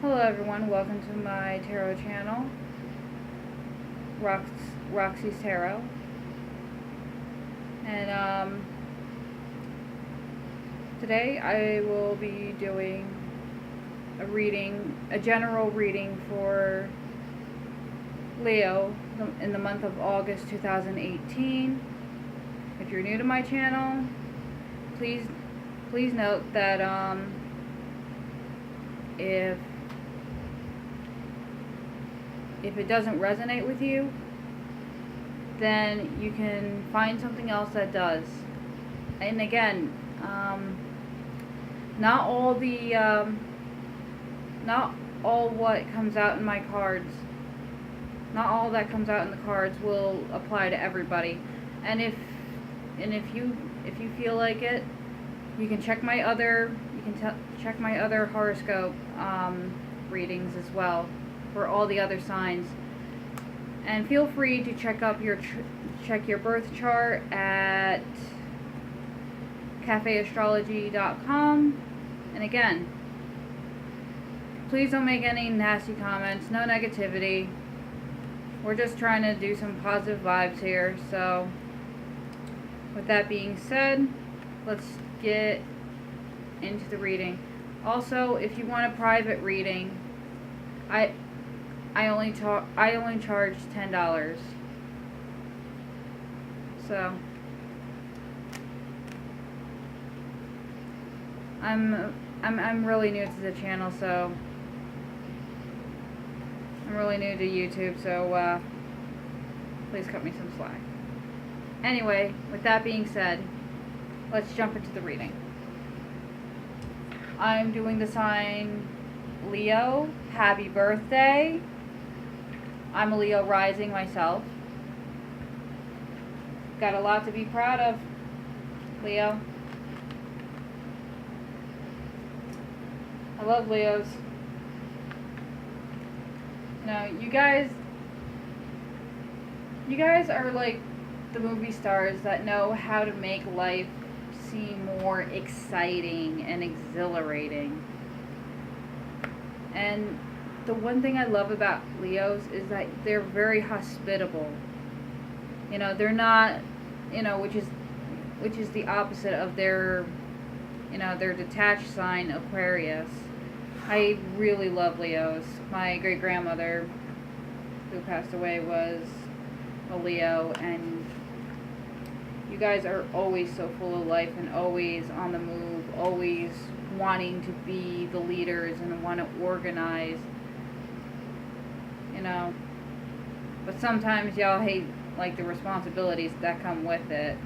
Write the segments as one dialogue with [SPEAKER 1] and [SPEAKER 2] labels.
[SPEAKER 1] Hello everyone, welcome to my tarot channel, Roxy's Tarot. And today I will be doing a general reading for Leo in the month of August 2018. If you're new to my channel, please note that if it doesn't resonate with you, then you can find something else that does. And again, not all what comes out in my cards, not all that comes out in the cards will apply to everybody. And if you feel like it, you can check my other horoscope readings as well for all the other signs. And feel free to check your birth chart at cafeastrology.com. And again, please don't make any nasty comments, no negativity. We're just trying to do some positive vibes here. So with that being said, let's get into the reading. Also, if you want a private reading, I only charge $10. So I'm really new to the channel, so I'm really new to YouTube, so please cut me some slack. Anyway, with that being said, let's jump into the reading. I'm doing the sign Leo. Happy birthday. I'm a Leo rising myself. Got a lot to be proud of, Leo. I love Leos. You guys are like the movie stars that know how to make life seem more exciting and exhilarating. And the one thing I love about Leos is that they're very hospitable. They're not, which is the opposite of their detached sign, Aquarius. I really love Leos. My great grandmother, who passed away, was a Leo, and you guys are always so full of life and always on the move, always wanting to be the leaders and want to organize, but sometimes y'all hate like the responsibilities that come with it.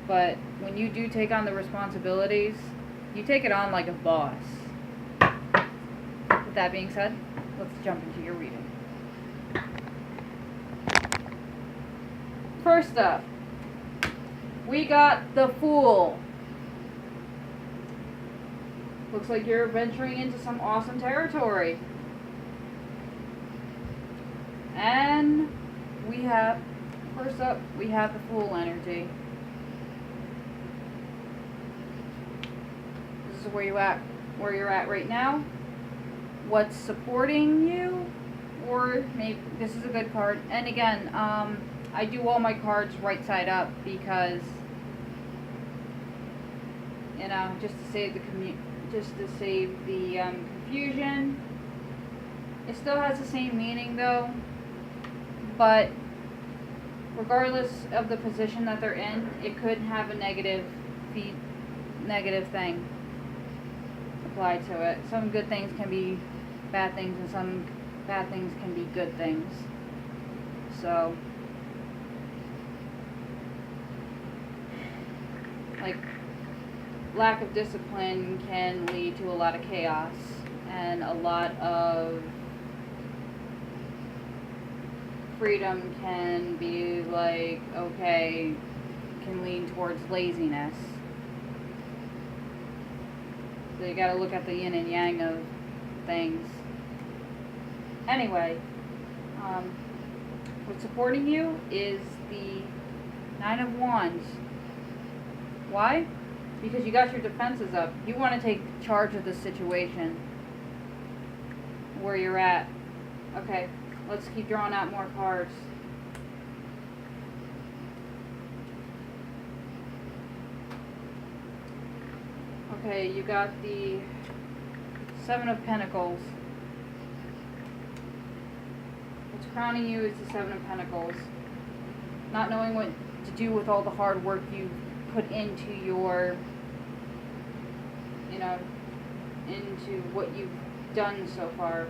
[SPEAKER 1] But when you do take on the responsibilities, you take it on like a boss. With that being said, let's jump into your reading. First up, we got the Fool. Looks like you're venturing into some awesome territory. And first up, we have the Fool energy. This is where you're at right now. What's supporting you, or maybe this is a good card. And again, I do all my cards right side up because just to save the confusion. It still has the same meaning though, but regardless of the position that they're in, it could have a negative thing applied to it. Some good things can be bad things, and some bad things can be good things. So, like, lack of discipline can lead to a lot of chaos, and a lot of freedom can be like, okay, can lean towards laziness. So you gotta look at the yin and yang of things. Anyway, what's supporting you is the Nine of Wands. Why? because you got your defenses up. You want to take charge of the situation where you're at. Okay, let's keep drawing out more cards. Okay, you got the Seven of Pentacles. What's crowning you is the Seven of Pentacles. Not knowing what to do with all the hard work you put into your, into what you've done so far.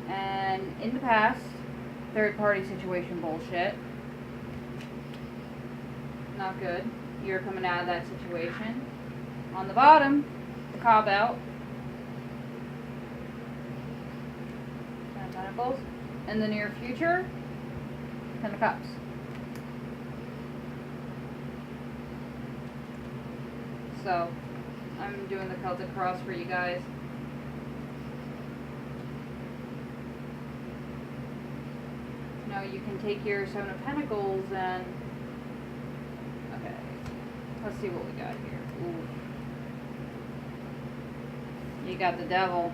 [SPEAKER 1] And in the past, third party situation bullshit. Not good. You're coming out of that situation. On the bottom, the cop out. Ten of Pentacles. In the near future, Ten of Cups. So, I'm doing the Celtic cross for you guys. Now you can take your Seven of Pentacles and... Okay, let's see what we got here. Ooh. You got the Devil.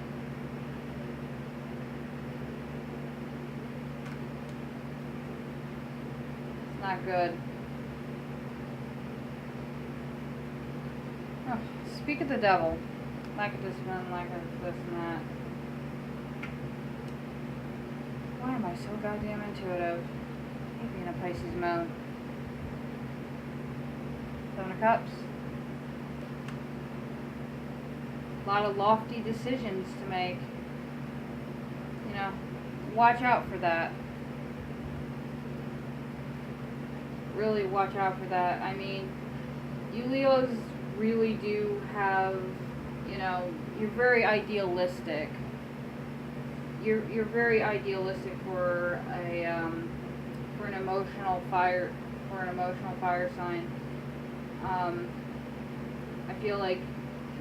[SPEAKER 1] It's not good. Oh, speak of the Devil. Lack of discipline, lack of this and that. Why am I so goddamn intuitive? I hate being in a Pisces mode. Seven of Cups. A lot of lofty decisions to make. Watch out for that. Really watch out for that. I mean, you Leos really do have, you're very idealistic. You're very idealistic for an emotional fire sign. I feel like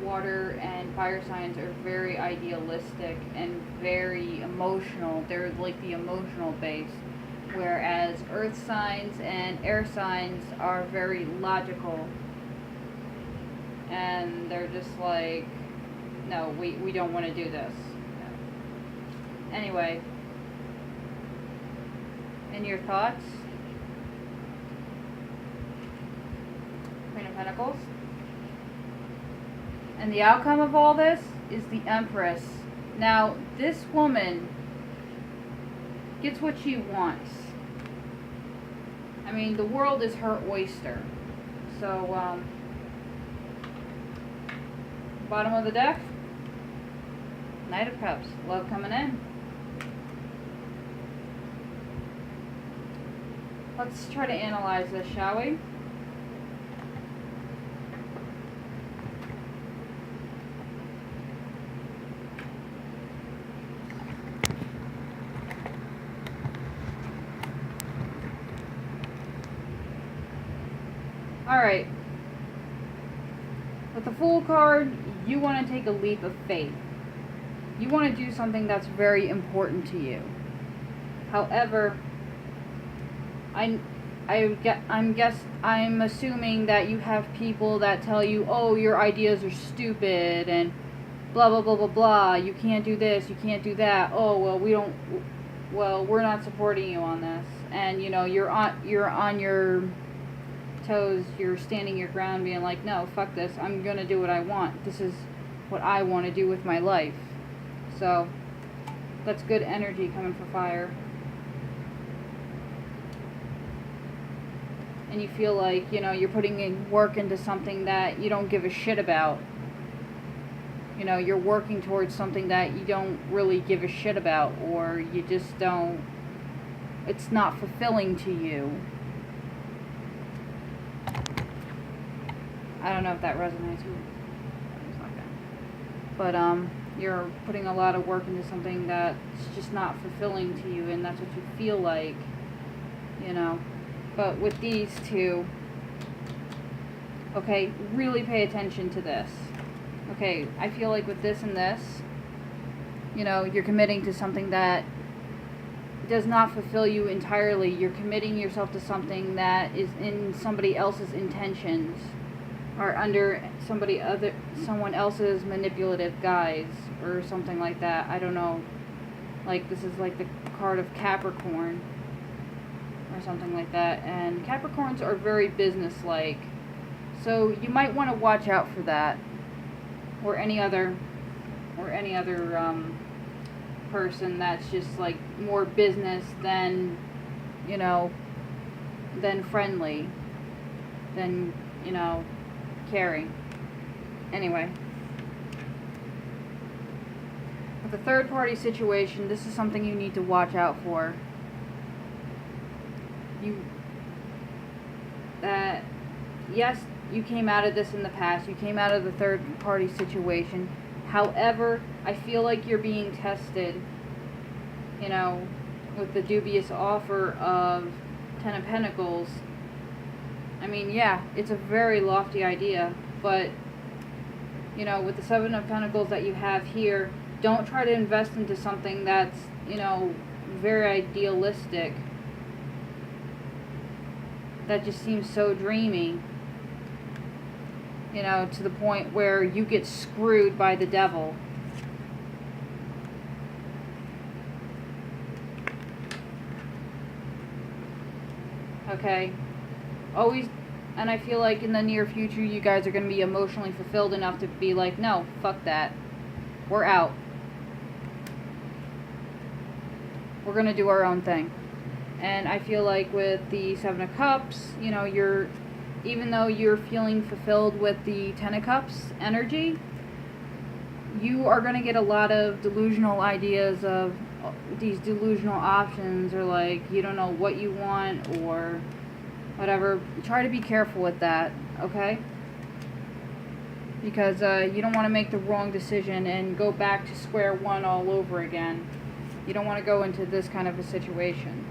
[SPEAKER 1] water and fire signs are very idealistic and very emotional. They're like the emotional base, whereas earth signs and air signs are very logical, and they're just like, no, we don't want to do this. Anyway, and your thoughts? Queen of Pentacles. And the outcome of all this is the Empress. Now, this woman gets what she wants. I mean, the world is her oyster. So, bottom of the deck, Knight of Cups. Love coming in. Let's try to analyze this, shall we? Alright. With the Fool card, you want to take a leap of faith. You want to do something that's very important to you. However, I'm assuming that you have people that tell you, oh, your ideas are stupid and blah blah blah blah blah. You can't do this, you can't do that. Oh well, we're not supporting you on this. And you're on your toes. You're standing your ground, being like, no, fuck this. I'm gonna do what I want. This is what I want to do with my life. So that's good energy coming for fire. And you feel like, you're putting in work into something that you don't give a shit about. You're working towards something that you don't really give a shit about, or you just don't, it's not fulfilling to you. I don't know if that resonates. But, you're putting a lot of work into something that's just not fulfilling to you, and that's what you feel like, But with these two, okay, really pay attention to this. Okay, I feel like with this and this, you're committing to something that does not fulfill you entirely. You're committing yourself to something that is in somebody else's intentions. are under someone else's manipulative guise or something like that. I don't know. Like, this is like the card of Capricorn or something like that. And Capricorns are very business-like. So you might want to watch out for that. Or any other person that's just like more business than, you know, than friendly, than, you know, caring. Anyway. With the third party situation, this is something you need to watch out for. Yes, you came out of this in the past. You came out of the third party situation. However, I feel like you're being tested, you know, with the dubious offer of Ten of Pentacles. I mean, yeah, it's a very lofty idea, but, you know, with the Seven of Pentacles that you have here, don't try to invest into something that's, you know, very idealistic. That just seems so dreamy. You know, to the point where you get screwed by the devil. Okay? Always, and I feel like in the near future you guys are going to be emotionally fulfilled enough to be like, no, fuck that. We're out. We're going to do our own thing. And I feel like with the Seven of Cups, you know, even though you're feeling fulfilled with the Ten of Cups energy, you are going to get a lot of delusional ideas of these delusional options, or like you don't know what you want or whatever. Try to be careful with that, okay? Because you don't want to make the wrong decision and go back to square one all over again. You don't want to go into this kind of a situation.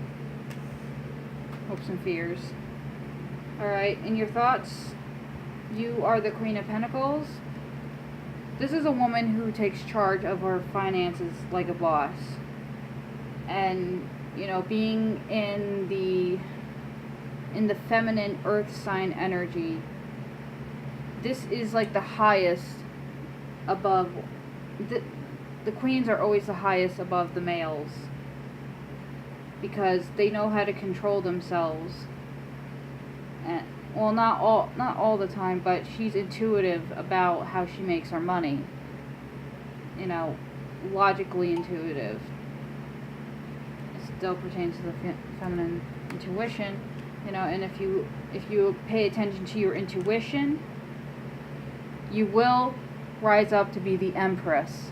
[SPEAKER 1] Hopes and fears. Alright, in your thoughts, you are the Queen of Pentacles. This is a woman who takes charge of her finances like a boss. And, you know, being in the feminine earth sign energy, this is like the highest above. The queens are always the highest above the males. Because they know how to control themselves. And, well, not all the time, but she's intuitive about how she makes her money. You know, logically intuitive. It still pertains to the feminine intuition, you know. And if you pay attention to your intuition, you will rise up to be the Empress.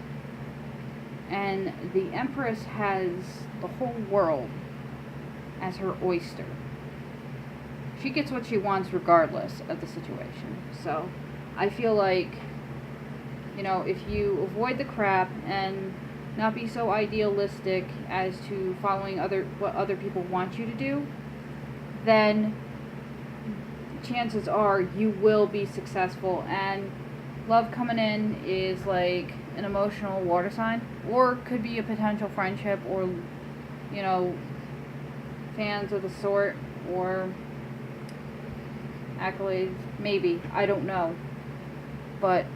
[SPEAKER 1] And the Empress has the whole world as her oyster. She gets what she wants regardless of the situation. So I feel like, you know, if you avoid the crap and not be so idealistic as to following what other people want you to do, then chances are you will be successful. And love coming in is like an emotional water sign, or could be a potential friendship, or, you know, fans of the sort, or accolades, maybe, I don't know, but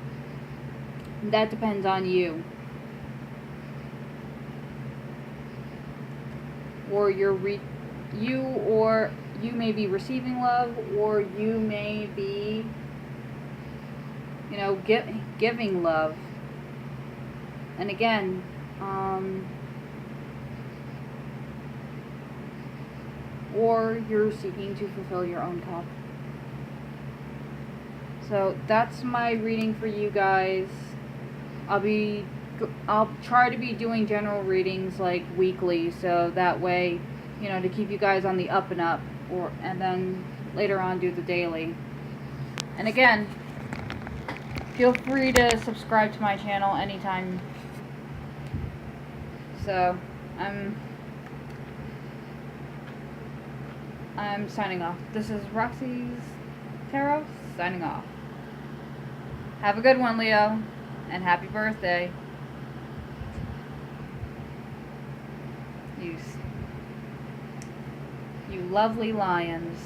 [SPEAKER 1] that depends on you. Or you may be receiving love, or you may be, you know, giving love. And again, or you're seeking to fulfill your own cup. So that's my reading for you guys. I'll try to be doing general readings like weekly, so that way, you know, to keep you guys on the up and up, and then later on do the daily. And again, feel free to subscribe to my channel anytime. So I'm signing off. This is Roxy's Tarot signing off. Have a good one, Leo, and happy birthday. You lovely lions.